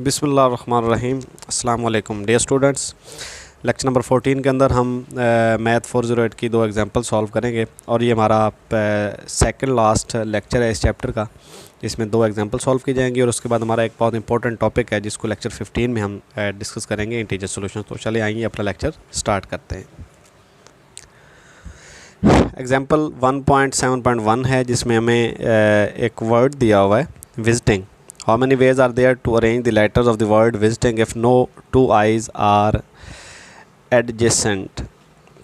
बिस्मिल्लाहिर्रहमानिर्रहीम। अस्सलाम वालेकुम डियर स्टूडेंट्स। लेक्चर नंबर 14 के अंदर हम मैथ 408 की दो एग्जांपल सॉल्व करेंगे और ये हमारा सेकंड लास्ट लेक्चर है इस चैप्टर का, जिसमें दो एग्जांपल सॉल्व की जाएंगी और उसके बाद हमारा एक बहुत इंपॉर्टेंट टॉपिक है जिसको लेक्चर 15 में हम डिस्कस करेंगे, इंटीजर सॉल्यूशन। तो चलिए आइए अपना लेक्चर स्टार्ट करते हैं। एग्जांपल 1.7.1 है जिसमें हमें एक वर्ड दिया हुआ है visiting. How many ways are there to arrange the letters of the word visiting if no two eyes are adjacent?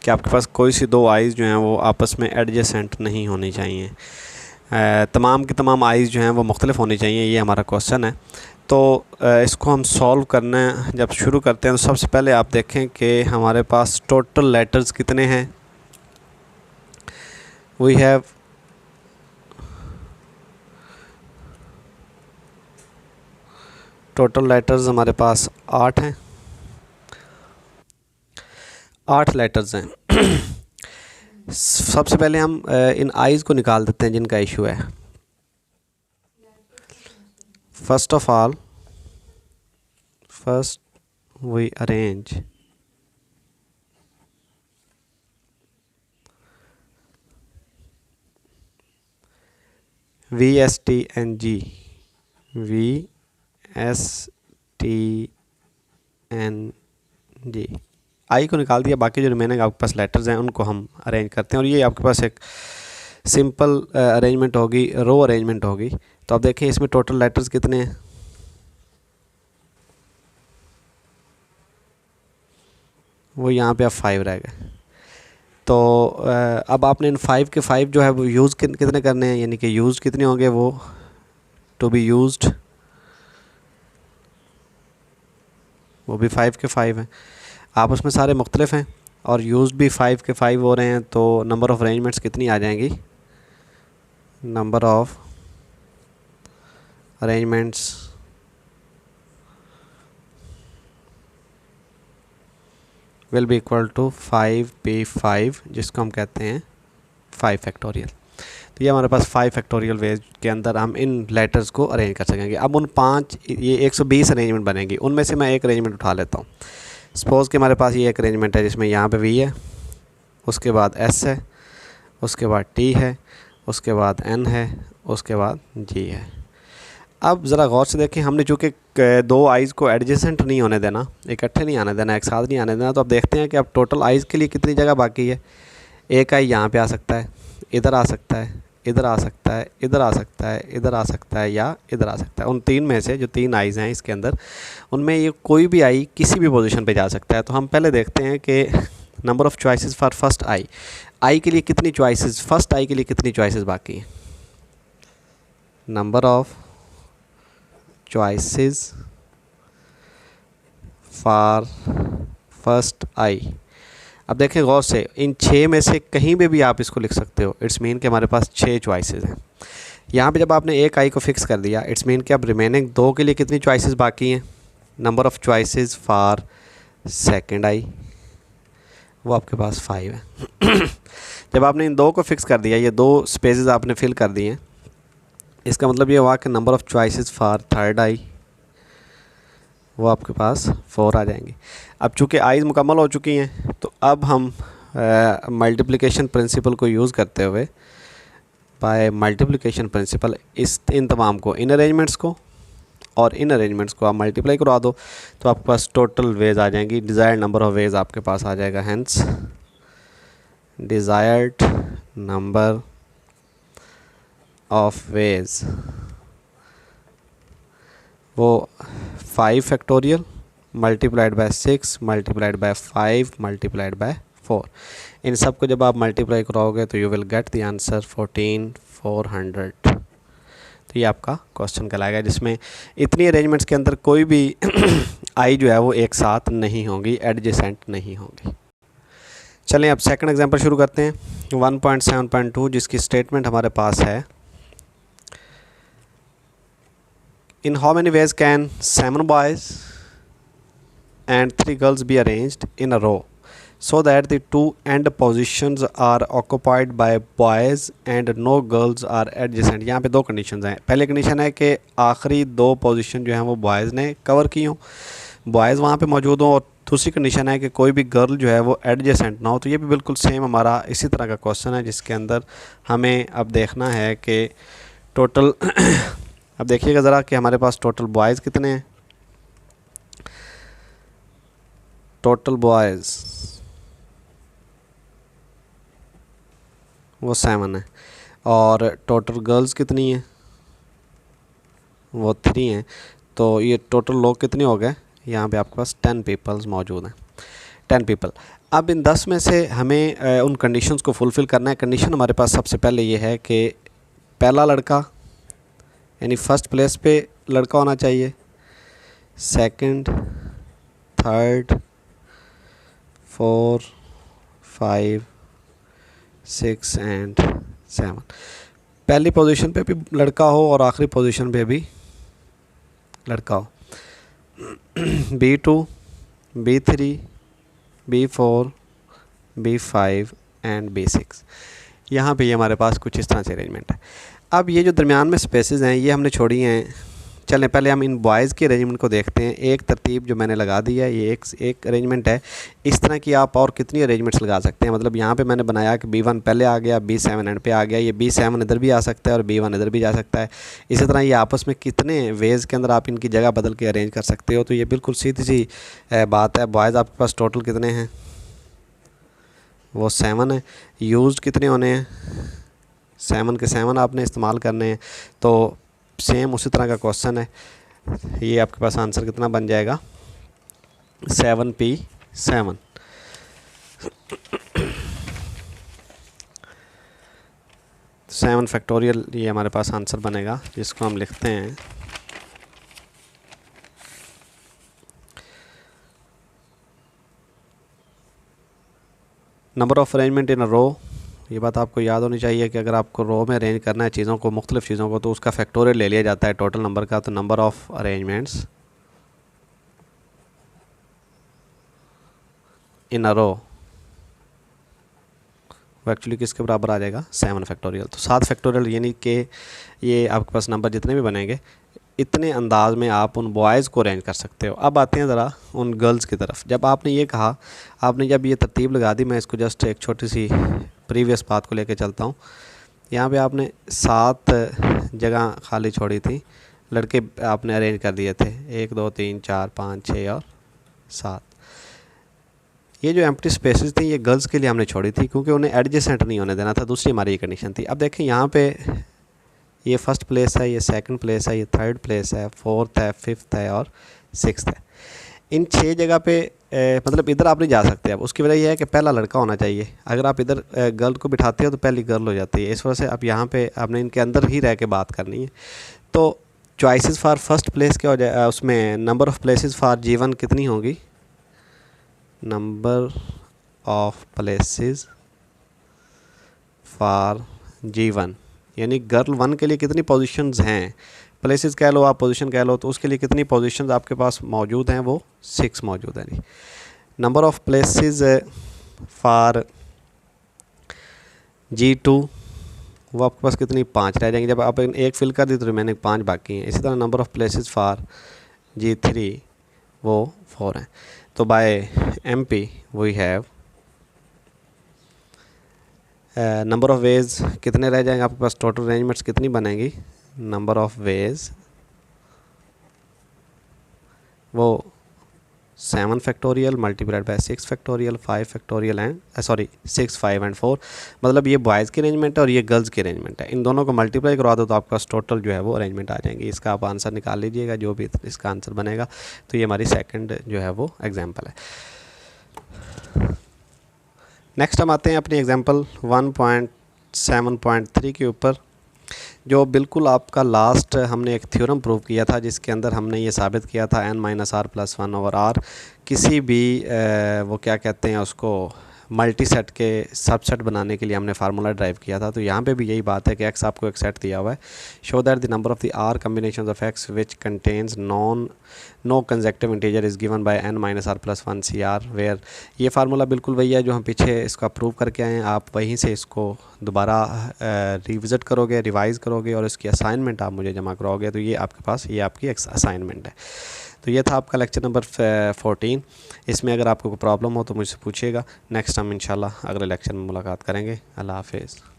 कि आपके पास कोई सी दो आइज़ जो हैं वो आपस में एडजेसेंट नहीं होनी चाहिए, तमाम की तमाम आइज़ जो हैं वो मुख्तलिफ होनी चाहिए। ये हमारा क्वेश्चन है। तो इसको हम सॉल्व करना जब शुरू करते हैं तो सबसे पहले आप देखें कि हमारे पास टोटल लेटर्स कितने हैं। वी हैव टोटल लेटर्स हमारे पास 8 हैं, 8 लेटर्स हैं। सबसे पहले हम इन आइज़ को निकाल देते हैं जिनका इशू है। First of all first we arrange VSTNG VSTNG I को निकाल दिया। बाकी जो रिमेनिंग आपके पास लेटर्स हैं उनको हम अरेंज करते हैं और ये आपके पास एक सिंपल अरेंजमेंट होगी, रो अरेंजमेंट होगी। तो आप देखें इसमें टोटल लेटर्स कितने हैं। वो यहाँ पे अब 5 रह गए। तो अब आपने इन 5 के 5 जो है वो यूज़ कितने करने हैं, यानी कि यूज़ कितने होंगे, वो टू बी यूज्ड वो भी 5 के 5 हैं। आपस में सारे मुख्तलिफ हैं और यूज़ भी 5 के 5 हो रहे हैं। तो नंबर ऑफ़ अरेंजमेंट्स कितनी आ जाएंगी, number of arrangements will be equal to 5p5, जिसको हम कहते हैं 5 फैक्टोरियल। तो ये हमारे पास 5 फैक्टोरियल वेज के अंदर हम इन लेटर्स को अरेंज कर सकेंगे। अब उन 5 ये 120 अरेंजमेंट बनेंगी, उनमें से मैं एक अरेंजमेंट उठा लेता हूँ। सपोज़ कि हमारे पास ये एक अरेंजमेंट है जिसमें यहाँ पे V है, उसके बाद S है, उसके बाद T है, उसके बाद N है, उसके बाद G है। अब ज़रा गौर से देखें, हमने चूँकि दो आइज़ को एडजेसेंट नहीं होने देना, इकट्ठे नहीं आने देना, एक साथ नहीं आने देना, तो अब देखते हैं कि अब टोटल आइज़ के लिए कितनी जगह बाकी है। एक आई यहाँ पे आ सकता है, इधर आ सकता है, इधर आ सकता है, इधर आ सकता है, इधर आ सकता है या इधर आ सकता है। उन तीन में से जो 3 आइज़ हैं इसके अंदर, उनमें ये कोई भी आई किसी भी पोजीशन पे जा सकता है। तो हम पहले देखते हैं कि number of choices for first आई के लिए कितनी चॉइसेस, फर्स्ट आई के लिए कितनी चॉइसेस बाकी हैं। Number of choices for first आई। अब देखें गौर से, इन 6 में से कहीं पे भी आप इसको लिख सकते हो। इट्स मीन कि हमारे पास 6 चॉइसेस हैं। यहाँ पे जब आपने एक आई को फिक्स कर दिया, इट्स मीन कि अब रिमेनिंग 2 के लिए कितनी चॉइसेस बाकी हैं। Number of choices for second I, वो आपके पास 5 है। जब आपने इन 2 को फिक्स कर दिया, ये 2 स्पेसेस आपने फिल कर दिए हैं, इसका मतलब ये हुआ कि number of choices for third I, वो आपके पास 4 आ जाएंगे। अब चूँकि आइज़ मुकम्मल हो चुकी हैं, तो अब हम मल्टीप्लिकेशन प्रिंसिपल को यूज़ करते हुए, बाय मल्टीप्लिकेशन प्रिंसिपल, इन तमाम को, इन अरेंजमेंट्स को और इन अरेंजमेंट्स को आप मल्टीप्लाई करवा दो, तो आपके पास टोटल वेज आ जाएंगी। डिज़ायर्ड नंबर ऑफ़ वेज आपके पास आ जाएगा। Hence desired number of ways वो 5 factorial multiplied by 6 multiplied by 5 multiplied by 4। इन सब को जब आप मल्टीप्लाई कराओगे तो you will get the answer 14400। तो ये आपका क्वेश्चन कहलाएगा, जिसमें इतनी अरेंजमेंट्स के अंदर कोई भी आई जो है वो एक साथ नहीं होंगी, एडजेसेंट नहीं होंगी। चलें अब सेकंड एग्जांपल शुरू करते हैं। 1.7.2 जिसकी स्टेटमेंट हमारे पास है, In how many ways can 7 boys and 3 girls be arranged in a row so that the two end positions are occupied by boys and no girls are adjacent. यहाँ पे दो conditions हैं। पहले कंडीशन है कि आखिरी दो पोजीशन जो हैं वो बॉयज़ ने कवर की हों, बॉयज़ वहाँ पे मौजूद हों, और दूसरी कंडीशन है कि कोई भी गर्ल जो है वो एडजेसेंट ना हो। तो ये भी बिल्कुल सेम हमारा इसी तरह का क्वेश्चन है, जिसके अंदर हमें अब देखना है कि टोटल अब देखिएगा ज़रा कि हमारे पास टोटल बॉयज़ कितने हैं। टोटल बॉयज़ वो 7 है, और टोटल गर्ल्स कितनी है, वो 3 हैं। तो ये टोटल लोग कितने हो गए, यहाँ पे आपके पास 10 पीपल्स मौजूद हैं, 10 पीपल। अब इन 10 में से हमें उन कंडीशंस को फुलफ़िल करना है। कंडीशन हमारे पास सबसे पहले ये है कि पहला लड़का यानी फ़र्स्ट प्लेस पे लड़का होना चाहिए, सेकंड, थर्ड, 4, 5, 6 एंड 7। पहली पोजीशन पे भी लड़का हो और आखिरी पोजीशन पे भी लड़का हो। B2, B3, B4, B5 and B6। यहाँ पे ये हमारे पास कुछ इस तरह से अरेंजमेंट है। अब ये जो दरमियान में स्पेसेस हैं ये हमने छोड़ी हैं। चलें पहले हम इन बॉयज़ के अरेंजमेंट को देखते हैं। एक तरतीब जो मैंने लगा दी है, ये एक अरेंजमेंट है। इस तरह की आप और कितनी अरेंजमेंट्स लगा सकते हैं। मतलब यहाँ पे मैंने बनाया कि B1 पहले आ गया, B7 एंड पे आ गया, ये B7 इधर भी आ सकता है और B1 इधर भी जा सकता है। इसी तरह ये आपस में कितने वेज़ के अंदर आप इनकी जगह बदल के अरेंज कर सकते हो। तो ये बिल्कुल सीधी सी बात है। बॉयज़ आपके पास टोटल कितने हैं, वो 7 है। यूज़ कितने होने हैं, 7 के 7 आपने इस्तेमाल करने हैं। तो सेम उसी तरह का क्वेश्चन है। ये आपके पास आंसर कितना बन जाएगा, 7P7। सेवन फैक्टोरियल ये हमारे पास आंसर बनेगा, जिसको हम लिखते हैं नंबर ऑफ़ अरेंजमेंट इन अ रो। ये बात आपको याद होनी चाहिए कि अगर आपको रो में अरेंज करना है चीज़ों को, मुख्तलिफ़ चीज़ों को, तो उसका फैक्टोरियल ले लिया जाता है टोटल नंबर का। तो नंबर ऑफ़ अरेंजमेंट्स इन अ रो वो एक्चुअली किसके बराबर आ जाएगा, 7 फैक्टोरियल। तो 7 फैक्टोरियल यानी कि ये आपके पास नंबर जितने भी बनेंगे इतने अंदाज में आप उन बॉयज़ को अरेंज कर सकते हो। अब आते हैं ज़रा उन गर्ल्स की तरफ। जब आपने ये कहा, आपने जब ये तरतीब लगा दी, मैं इसको जस्ट एक छोटी सी प्रीवियस बात को लेके चलता हूँ। यहाँ पे आपने 7 जगह खाली छोड़ी थी, लड़के आपने अरेंज कर दिए थे 1 2 3 4 5 6 और 7। ये जो एम्प्टी स्पेसेस थी ये गर्ल्स के लिए हमने छोड़ी थी, क्योंकि उन्हें एडजेसेंट नहीं होने देना था। दूसरी हमारी ये कंडीशन थी। अब देखें यहाँ पे ये फर्स्ट प्लेस है, ये सेकंड प्लेस है, ये थर्ड प्लेस है, फोर्थ है, फिफ्थ है और सिक्स्थ है। इन 6 जगह पे मतलब इधर आप नहीं जा सकते। अब उसकी वजह यह है कि पहला लड़का होना चाहिए। अगर आप इधर गर्ल को बिठाते हो तो पहली गर्ल हो जाती है। इस वजह से अब यहाँ पे आपने इनके अंदर ही रह के बात करनी है। तो चॉइसेस फॉर फर्स्ट प्लेस क्या हो जाए, उसमें number of places for G1 कितनी होगी, number of places for G1 यानी गर्ल 1 के लिए कितनी पोजीशंस हैं, प्लेसेस कह लो आप, पोजीशन कह लो, तो उसके लिए कितनी पोजीशंस आपके पास मौजूद हैं, वो 6 मौजूद हैं। नहीं, number of places for G2 वो आपके पास कितनी, 5 रह जाएंगे। जब आप एक फिल कर दी तो रिमेनिंग 5 बाकी हैं। इसी तरह number of places for G3 वो 4 हैं। तो by MP we have number of ways कितने रह जाएंगे आपके पास, टोटल अरेंजमेंट्स कितनी बनेंगी, नंबर ऑफ़ वेज वो 7 factorial multiplied by 6 factorial 5 factorial and 6 5 and 4। मतलब ये बॉयज़ की अरेंजमेंट है और ये गर्ल्स की अरेंजमेंट है। इन दोनों को मल्टीप्लाई करवा दो तो आपके पास टोटल जो है वो अरेंजमेंट आ जाएंगी। इसका आप आंसर निकाल लीजिएगा, जो भी इसका आंसर बनेगा। तो ये हमारी सेकंड जो है वो एग्जांपल है। नेक्स्ट हम आते हैं अपनी एग्जांपल 1.7.3 के ऊपर, जो बिल्कुल आपका लास्ट हमने एक थ्योरम प्रूव किया था, जिसके अंदर हमने ये साबित किया था n - r + 1/r किसी भी वो क्या कहते हैं उसको, मल्टी सेट के सबसेट बनाने के लिए हमने फार्मूला ड्राइव किया था। तो यहाँ पे भी यही बात है कि एक्स आपको एक सेट दिया हुआ है, show that the number of the r combination of X which contains no consecutive integer is given by n minus r plus one C r, where ये फार्मूला बिल्कुल वही है जो हम पीछे इसका प्रूव करके आए हैं। आप वहीं से इसको दोबारा रिविज़िट करोगे, रिवाइज़ करोगे और इसकी असाइनमेंट आप मुझे जमा कराओगे। तो ये आपके पास ये आपकी असाइनमेंट है। तो ये था आपका लेक्चर नंबर 14। इसमें अगर आपको कोई प्रॉब्लम हो तो मुझसे पूछिएगा। नेक्स्ट हम इंशाल्लाह अगले लेक्चर में मुलाकात करेंगे। अल्लाह हाफिज़।